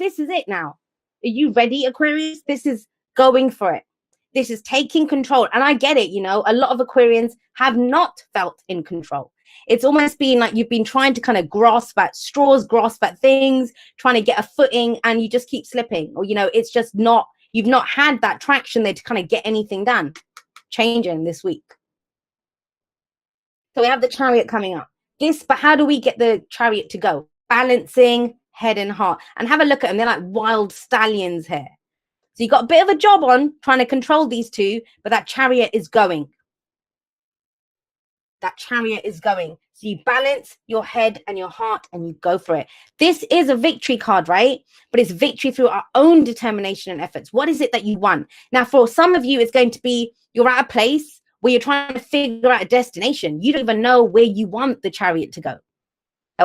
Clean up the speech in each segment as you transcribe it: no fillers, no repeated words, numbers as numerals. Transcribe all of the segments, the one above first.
this is it now. Are you ready, Aquarius? This is going for it. This is taking control. And I get it, you know, a lot of Aquarians have not felt in control. It's almost been like you've been trying to kind of grasp at straws, grasp at things, trying to get a footing, and you just keep slipping. Or, you know, it's just not, you've not had that traction there to kind of get anything done. Changing this week. So we have the Chariot coming up. But how do we get the Chariot to go? Balancing head and heart. And have a look at them. They're like wild stallions here. So you got a bit of a job on trying to control these two, but that Chariot is going. That Chariot is going. So you balance your head and your heart and you go for it. This is a victory card, right? But it's victory through our own determination and efforts. What is it that you want? Now, for some of you, it's going to be you're at a place where you're trying to figure out a destination. You don't even know where you want the Chariot to go.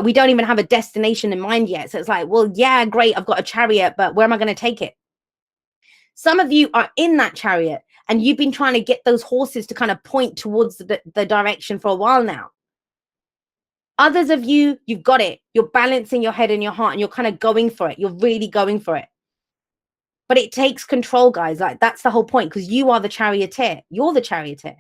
We don't even have a destination in mind yet. So it's like, well, yeah, great, I've got a Chariot, but where am I going to take it? Some of you are in that Chariot and you've been trying to get those horses to kind of point towards the direction for a while now. Others of you, you've got it. You're balancing your head and your heart and you're kind of going for it. You're really going for it. But it takes control, guys. Like, that's the whole point, because you are the charioteer. You're the charioteer.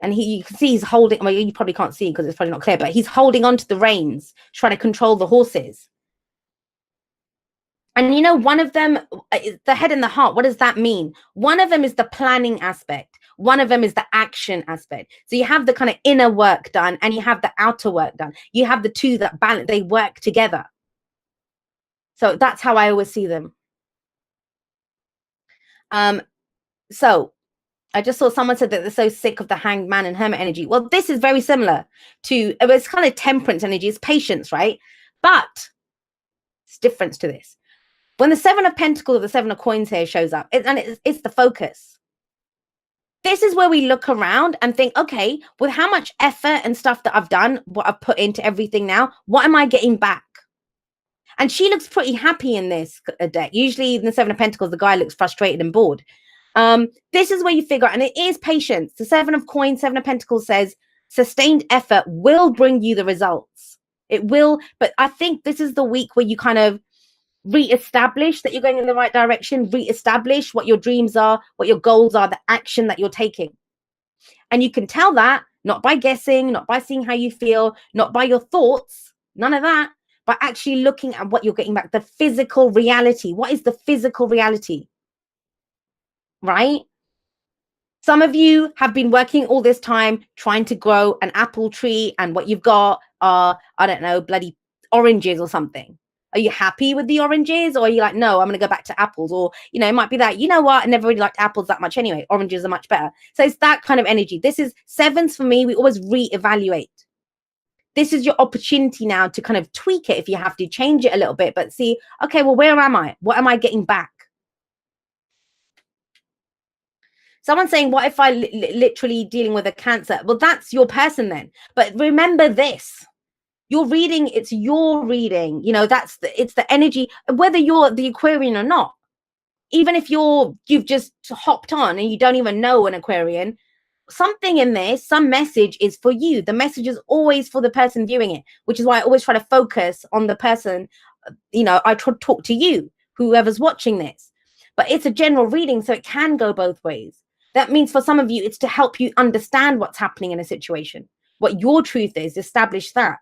And you can see he's holding, well, you probably can't see because it's probably not clear, but he's holding on to the reins, trying to control the horses. And you know, one of them, the head and the heart, what does that mean? One of them is the planning aspect. One of them is the action aspect. So you have the kind of inner work done and you have the outer work done. You have the two that balance, they work together. So that's how I always see them. So I just saw someone said that they're so sick of the Hanged Man and Hermit energy. Well, this is very similar to, it's kind of temperance energy. It's patience, right? But it's difference to this. When the Seven of Pentacles or the Seven of Coins here shows up, it's the focus. This is where we look around and think, okay, with how much effort and stuff that I've done, what I've put into everything now, what am I getting back? And she looks pretty happy in this deck. Usually in the Seven of Pentacles, the guy looks frustrated and bored. This is where you figure out, and it is patience. The Seven of Coins, Seven of Pentacles says sustained effort will bring you the results. It will, but I think this is the week where you kind of re-establish that you're going in the right direction, re-establish what your dreams are, what your goals are, the action that you're taking. And you can tell that not by guessing, not by seeing how you feel, not by your thoughts, none of that, but actually looking at what you're getting back, the physical reality. What is the physical reality? Right? Some of you have been working all this time trying to grow an apple tree, and what you've got are, I don't know, bloody oranges or something. Are you happy with the oranges, or are you like, no, I'm going to go back to apples? Or, you know, it might be that, you know what, I never really liked apples that much anyway. Oranges are much better. So it's that kind of energy. This is sevens for me. We always reevaluate. This is your opportunity now to kind of tweak it if you have to, change it a little bit, but see, okay, well, where am I? What am I getting back? Someone's saying, what if I literally dealing with a cancer? Well, that's your person then. But remember this, your reading, it's your reading. You know, it's the energy, whether you're the Aquarian or not. Even if you've just hopped on and you don't even know an Aquarian, something in there, some message is for you. The message is always for the person viewing it, which is why I always try to focus on the person. You know, I talk to you, whoever's watching this. But it's a general reading, so it can go both ways. That means for some of you, it's to help you understand what's happening in a situation, what your truth is, establish that.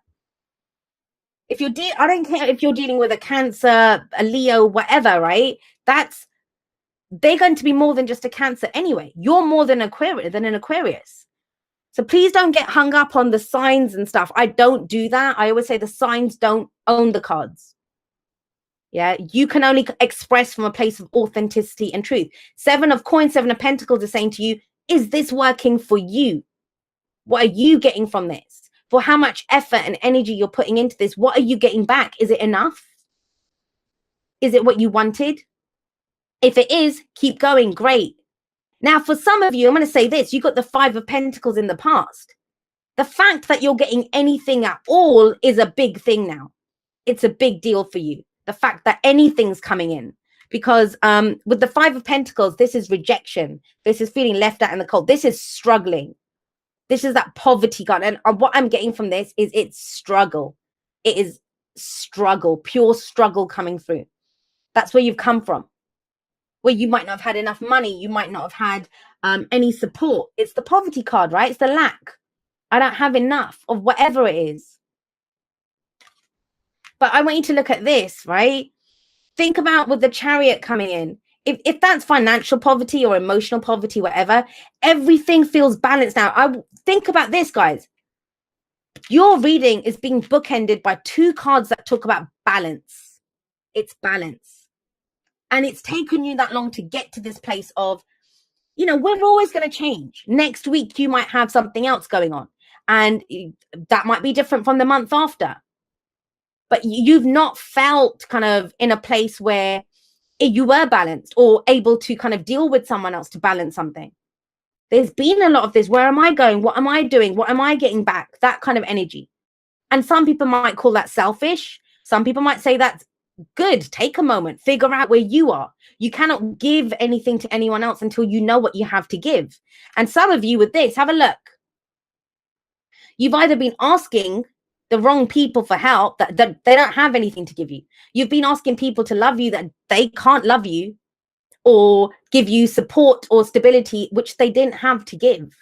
If you're I don't care if you're dealing with a Cancer, a Leo, whatever, right? They're going to be more than just a Cancer anyway. You're more than an Aquarius. So please don't get hung up on the signs and stuff. I don't do that. I always say the signs don't own the cards. Yeah, you can only express from a place of authenticity and truth. Seven of Coins, Seven of Pentacles is saying to you, is this working for you? What are you getting from this? For how much effort and energy you're putting into this, what are you getting back? Is it enough? Is it what you wanted? If it is, keep going. Great. Now, for some of you, I'm going to say this. You got the Five of Pentacles in the past. The fact that you're getting anything at all is a big thing now. It's a big deal for you. The fact that anything's coming in, because with the Five of Pentacles, this is rejection. This is feeling left out in the cold. This is struggling. This is that poverty card. And what I'm getting from this is it's struggle. It is struggle, pure struggle coming through. That's where you've come from. Where you might not have had enough money, you might not have had any support. It's the poverty card, right? It's the lack. I don't have enough of whatever it is. But I want you to look at this, right? Think about with the Chariot coming in. If that's financial poverty or emotional poverty, whatever, everything feels balanced now. I think about this, guys. Your reading is being bookended by two cards that talk about balance. It's balance. And it's taken you that long to get to this place of, you know, we're always going to change. Next week, you might have something else going on. And that might be different from the month after. But you've not felt kind of in a place where you were balanced or able to kind of deal with someone else to balance something. There's been a lot of this. Where am I going? What am I doing? What am I getting back? That kind of energy. And some people might call that selfish. Some people might say that's good. Take a moment, figure out where you are. You cannot give anything to anyone else until you know what you have to give. And some of you with this, have a look. You've either been asking the wrong people for help that they don't have anything to give you. You've been asking people to love you that they can't love you or give you support or stability, which they didn't have to give.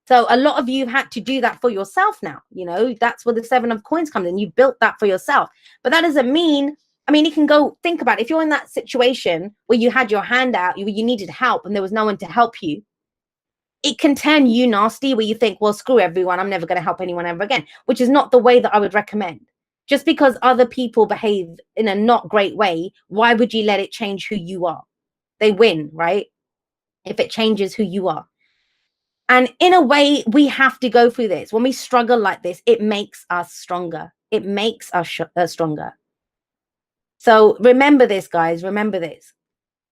So a lot of you had to do that for yourself now. You know, that's where the 7 of coins comes in. You built that for yourself. But that doesn't mean, I mean, you can go think about it. If you're in that situation where you had your hand out, you needed help and there was no one to help you, it can turn you nasty where you think, well, screw everyone. I'm never going to help anyone ever again, which is not the way that I would recommend. Just because other people behave in a not great way, why would you let it change who you are? They win, right? If it changes who you are. And in a way, we have to go through this. When we struggle like this, it makes us stronger. It makes us stronger. So remember this, guys. Remember this.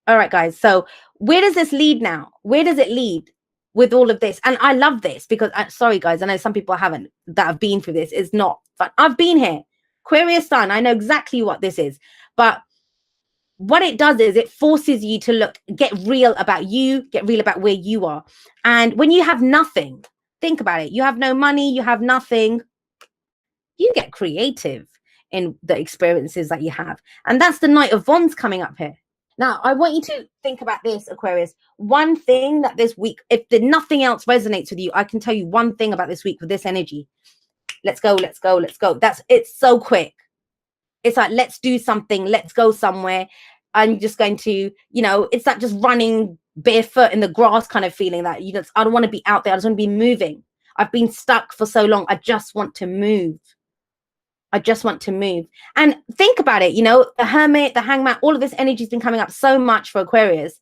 All right, guys. So where does this lead now? Where does it lead with all of this? And I love this because, sorry, guys, I know some people haven't that have been through this. It's not fun. I've been here. Aquarius sun. I know exactly what this is. But what it does is it forces you to get real about you, get real about where you are. And when you have nothing, think about it. You have no money, you have nothing. You get creative in the experiences that you have. And that's the Knight of Wands coming up here. Now, I want you to think about this, Aquarius. One thing that this week, if nothing else resonates with you, I can tell you one thing about this week with this energy. Let's go, let's go, let's go. It's so quick. It's like, let's do something. Let's go somewhere. I'm just going to, you know, it's not just running barefoot in the grass kind of feeling that, you know, I don't want to be out there. I just want to be moving. I've been stuck for so long. I just want to move. I just want to move. And think about it, you know, the Hermit, the Hangman, all of this energy has been coming up so much for Aquarius.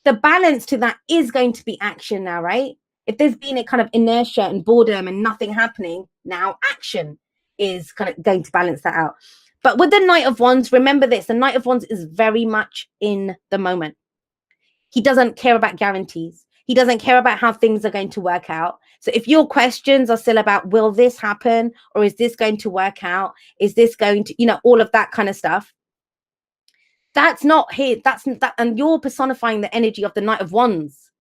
The balance to that is going to be action now, right? If there's been a kind of inertia and boredom and nothing happening, now action is kind of going to balance that out. But with the Knight of Wands, remember this, the Knight of Wands is very much in the moment. He doesn't care about guarantees. He doesn't care about how things are going to work out. So if your questions are still about, will this happen? Or is this going to work out? Is this going to, you know, all of that kind of stuff. That's not here. That's that. And you're personifying the energy of the Knight of Wands.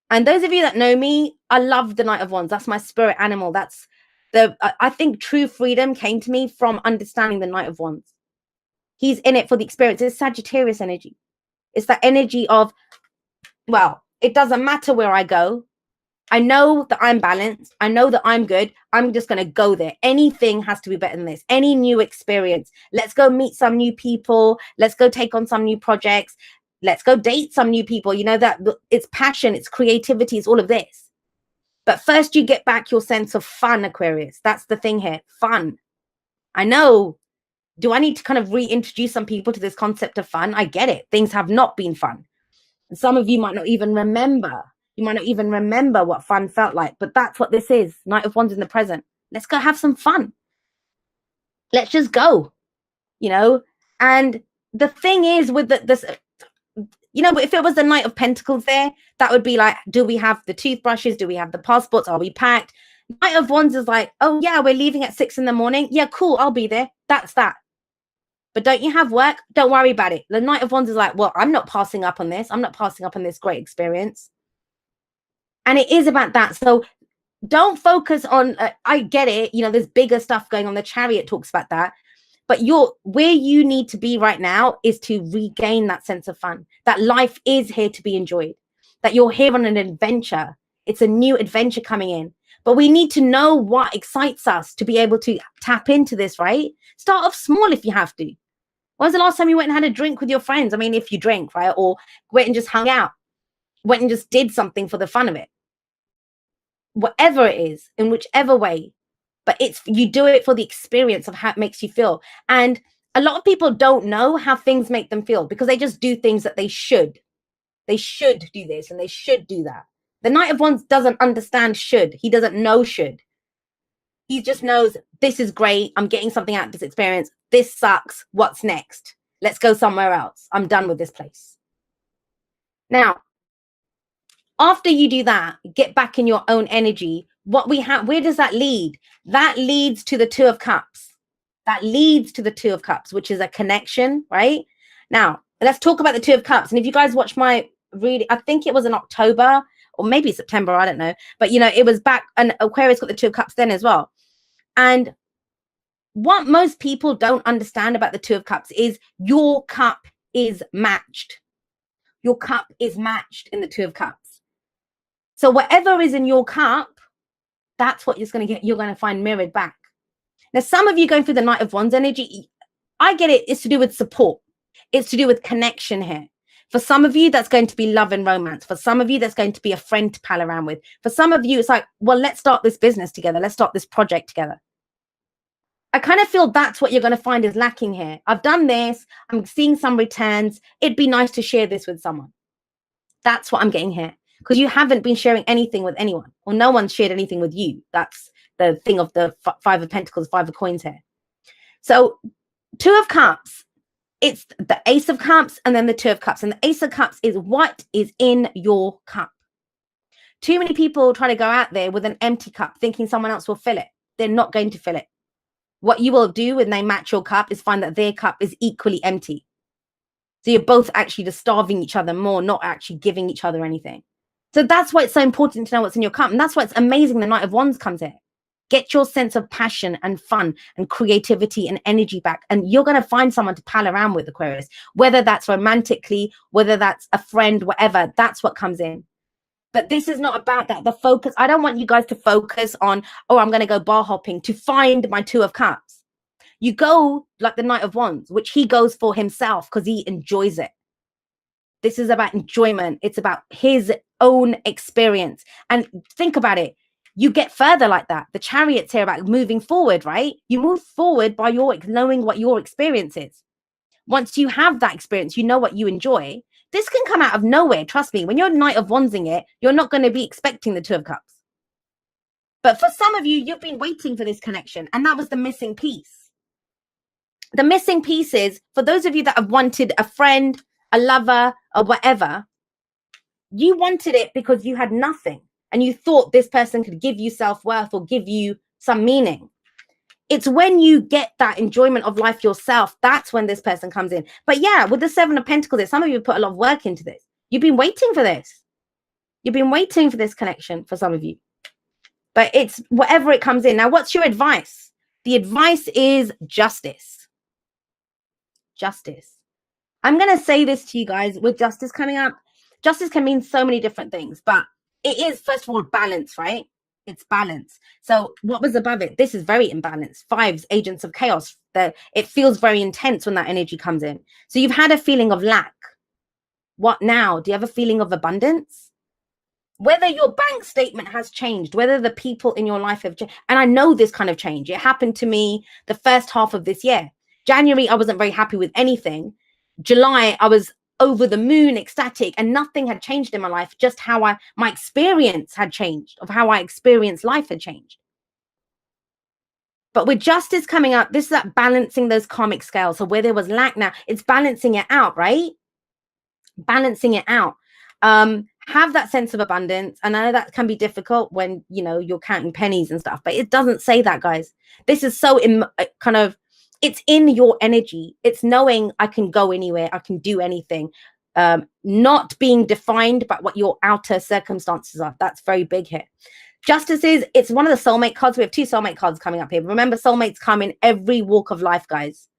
And those of you that know me, I love the Knight of Wands. That's my spirit animal. That's I think true freedom came to me from understanding the Knight of Wands. He's in it for the experience. It's Sagittarius energy. It's that energy of, well, it doesn't matter where I go. I know that I'm balanced. I know that I'm good. I'm just going to go there. Anything has to be better than this. Any new experience. Let's go meet some new people. Let's go take on some new projects. Let's go date some new people. You know, that it's passion, it's creativity, it's all of this. But first you get back your sense of fun, Aquarius. That's the thing here. Fun. I know. Do I need to kind of reintroduce some people to this concept of fun? I get it. Things have not been fun. And some of you might not even remember. You might not even remember what fun felt like. But that's what this is. Knight of Wands in the present. Let's go have some fun. Let's just go. You know? And the thing is with this, you know, if it was the Knight of Pentacles there, that would be like, do we have the toothbrushes? Do we have the passports? Are we packed? Knight of Wands is like, oh yeah, we're leaving at 6 a.m. Yeah, cool, I'll be there. That's that. But don't you have work? Don't worry about it. The Knight of Wands is like, well, I'm not passing up on this. I'm not passing up on this great experience. And it is about that. So don't focus on, I get it. You know, there's bigger stuff going on. The Chariot talks about that. But where you need to be right now is to regain that sense of fun, that life is here to be enjoyed, that you're here on an adventure. It's a new adventure coming in. But we need to know what excites us to be able to tap into this, right? Start off small if you have to. When was the last time you went and had a drink with your friends? I mean, if you drink, right? Or went and just hung out, went and just did something for the fun of it. Whatever it is, in whichever way. But you do it for the experience of how it makes you feel. And a lot of people don't know how things make them feel because they just do things that they should. They should do this and they should do that. The Knight of Wands doesn't understand should. He doesn't know should. He just knows this is great. I'm getting something out of this experience. This sucks. What's next? Let's go somewhere else. I'm done with this place. Now, after you do that, get back in your own energy. What we have, where does that lead? That leads to the Two of Cups. That leads to the Two of Cups, which is a connection, right? Now, let's talk about the Two of Cups. And if you guys watch my reading, I think it was in October or maybe September, I don't know. But, you know, it was back, and Aquarius got the Two of Cups then as well. And what most people don't understand about the Two of Cups is your cup is matched. Your cup is matched in the Two of Cups. So whatever is in your cup, that's what you're going to find mirrored back. Now, some of you going through the Knight of Wands energy, I get it. It's to do with support. It's to do with connection here. For some of you, that's going to be love and romance. For some of you, that's going to be a friend to pal around with. For some of you, it's like, well, let's start this business together. Let's start this project together. I kind of feel that's what you're going to find is lacking here. I've done this. I'm seeing some returns. It'd be nice to share this with someone. That's what I'm getting here. Because you haven't been sharing anything with anyone. Or no one's shared anything with you. That's the thing of the Five of Pentacles, Five of Coins here. So Two of Cups, it's the Ace of Cups and then the Two of Cups. And the Ace of Cups is what is in your cup. Too many people try to go out there with an empty cup thinking someone else will fill it. They're not going to fill it. What you will do when they match your cup is find that their cup is equally empty. So you're both actually just starving each other more, not actually giving each other anything. So that's why it's so important to know what's in your cup. And that's why it's amazing the Knight of Wands comes here. Get your sense of passion and fun and creativity and energy back. And you're going to find someone to pal around with, Aquarius. Whether that's romantically, whether that's a friend, whatever, that's what comes in. But this is not about that. The focus, I don't want you guys to focus on, oh, I'm going to go bar hopping to find my Two of Cups. You go like the Knight of Wands, which he goes for himself because he enjoys it. This is about enjoyment. It's about his own experience. And think about it. You get further like that. The Chariot's here about moving forward, right? You move forward by knowing what your experience is. Once you have that experience, you know what you enjoy. This can come out of nowhere. Trust me, when you're Knight of Wandsing it, you're not going to be expecting the Two of Cups. But for some of you, you've been waiting for this connection. And that was the missing piece. The missing piece is, for those of you that have wanted a friend, a lover, or whatever, you wanted it because you had nothing. And you thought this person could give you self-worth or give you some meaning. It's when you get that enjoyment of life yourself, that's when this person comes in. But yeah, with the Seven of Pentacles, some of you put a lot of work into this. You've been waiting for this. You've been waiting for this connection for some of you. But it's whatever it comes in. Now, what's your advice? The advice is justice. Justice. I'm going to say this to you guys. With justice coming up, justice can mean so many different things. But it is, first of all, balance, right? It's balance. So what was above it? This is very imbalanced. Fives, agents of chaos. It feels very intense when that energy comes in. So you've had a feeling of lack. What now? Do you have a feeling of abundance? Whether your bank statement has changed, whether the people in your life have changed. And I know this kind of change. It happened to me the first half of this year. January, I wasn't very happy with anything. July, I was over the moon, ecstatic, and nothing had changed in my life. Just how my experience had changed, of how I experienced life had changed. But with justice coming up, this is that balancing those karmic scales. So where there was lack now, it's balancing it out, right? Balancing it out. Have that sense of abundance. And I know that can be difficult when, you know, you're counting pennies and stuff, but it doesn't say that, guys. This is so it's in your energy. It's knowing I can go anywhere. I can do anything. Not being defined by what your outer circumstances are. That's very big here. Justice is, it's one of the soulmate cards. We have two soulmate cards coming up here. Remember, soulmates come in every walk of life, guys.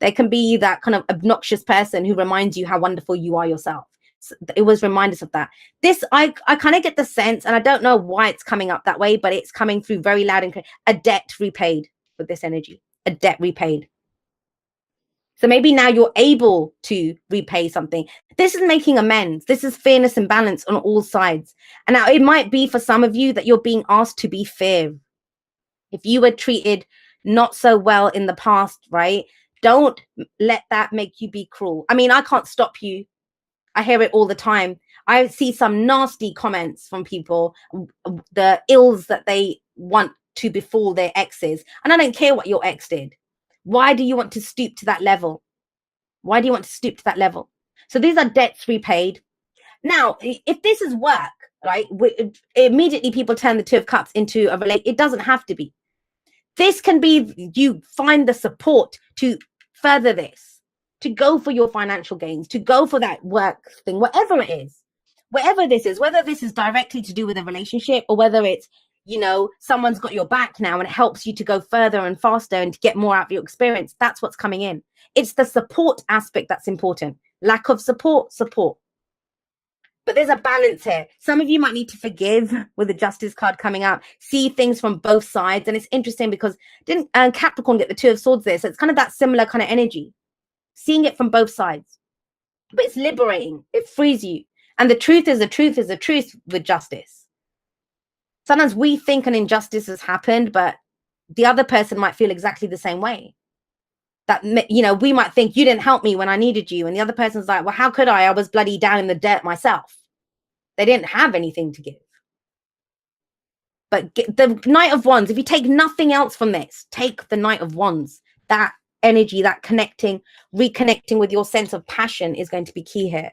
There can be that kind of obnoxious person who reminds you how wonderful you are yourself. So it was reminders of that. This, I kind of get the sense, and I don't know why it's coming up that way, but it's coming through very loud and clear. A debt repaid with this energy. A debt repaid. So maybe now you're able to repay something. This is making amends. This is fairness and balance on all sides. And now it might be for some of you that you're being asked to be fair. If you were treated not so well in the past, right? Don't let that make you be cruel. I mean, I can't stop you. I hear it all the time. I see some nasty comments from people, the ills that they want to befall their exes. And I don't care what your ex did. Why do you want to stoop to that level? Why do you want to stoop to that level? So these are debts repaid. Now, if this is work, right, immediately people turn the Two of Cups into a relate. It doesn't have to be. This can be, you find the support to further this, to go for your financial gains, to go for that work thing, whatever it is, whatever this is, whether this is directly to do with a relationship or whether it's, you know, someone's got your back now and it helps you to go further and faster and to get more out of your experience. That's what's coming in. It's the support aspect that's important. Lack of support. But there's a balance here. Some of you might need to forgive with the Justice card coming out, see things from both sides. And it's interesting because didn't Capricorn get the Two of Swords there? So it's kind of that similar kind of energy, seeing it from both sides. But it's liberating. It frees you. And the truth is the truth is the truth with justice. Sometimes we think an injustice has happened, but the other person might feel exactly the same way. That, you know, we might think you didn't help me when I needed you. And the other person's like, well, how could I? I was bloody down in the dirt myself. They didn't have anything to give. But the Knight of Wands, if you take nothing else from this, take the Knight of Wands. That energy, that connecting, reconnecting with your sense of passion is going to be key here.